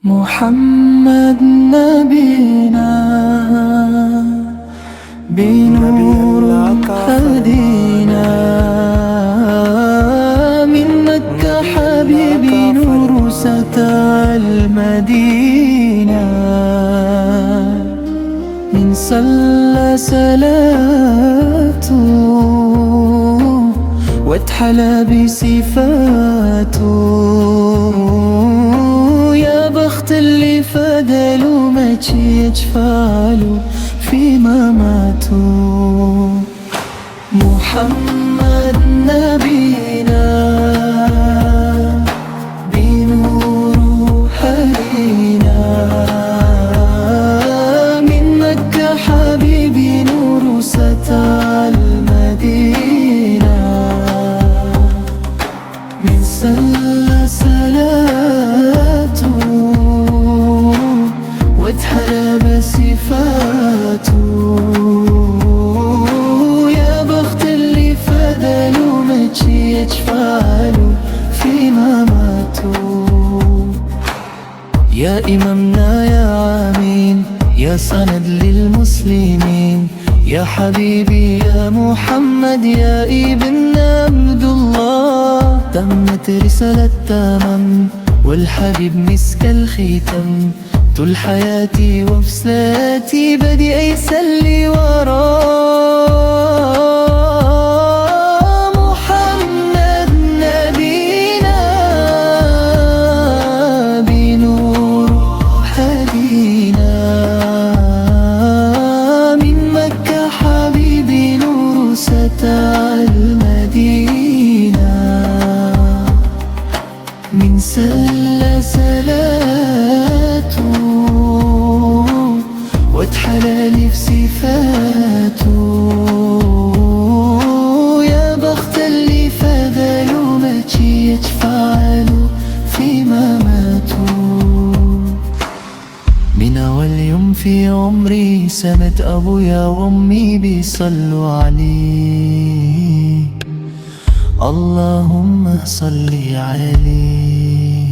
محمد نبينا بنور هدينا من مكة حبيبي نور ستى المدينة من صلى صلاته واتحلى بصفاته يا بخت اللي فدلوا ما يجفالوا فيما ماتوا. محمد نبينا بنور هدينا من مكة حبيبي نور ستى المدينة من صلى صلاته واتحلى بصفاته يا بخت اللي فدلوا ما يجفالوا فيما ماتوا. يا إمامنا يا عامين يا سند للمسلمين يا حبيبي يا محمد يا ابن عبد الله تمت رسالة تمام والحبيب مسك الختم طول حياتي وفساتي بدي أيسلي وراه. محمد نبينا بنور هدينا من مكة حبيبي نور ستى المدينة من صلى صلاته واتحلى لي بصفاته يا بخت اللي فدلوا ما يجفالوا فيما ماتوا. من أول يوم في عمري سمت أبويا وأمي بيصلوا عليه اللهم صل عليه.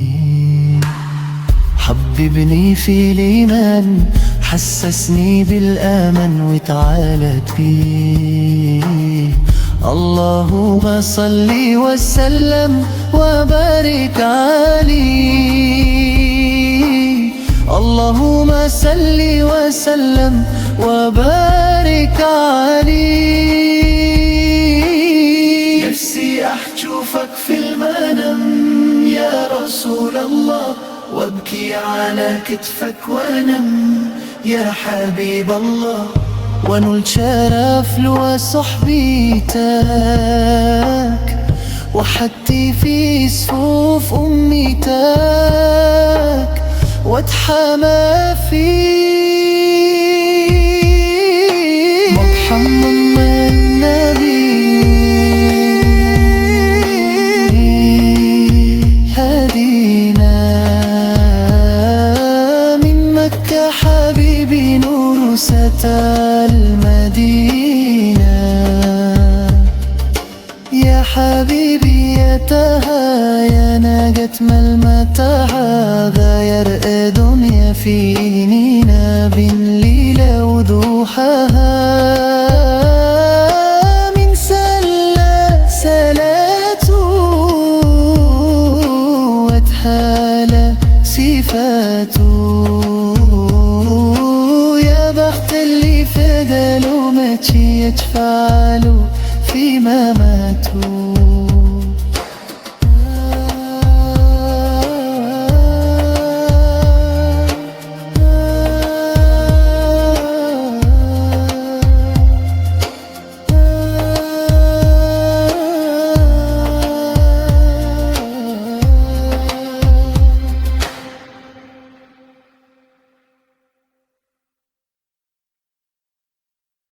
حببني في الإيمان حسسني بالأمن وتعالت بيه اللهم صل وسلم وبارك عليه اللهم صل وسلم وبارك عليه. نفسي أشوفك في المنام يا رسول الله وابكي على كتفك وانم يا حبيب الله ونل شرف لو صحبيتك وحتي في صفوف أميتك واتحمى فيك. محمد النبي هدينا من مكة حبيبي نور ستى المدينة يا حبيبي يا تهايا ناقت ملمة هذا يرقى دنيا في إنينا بالليلة وضوحها من سلة سلاته واتحالى صفاته يا بخت اللي فدلوا ما يجفالوا فيما ماتوا.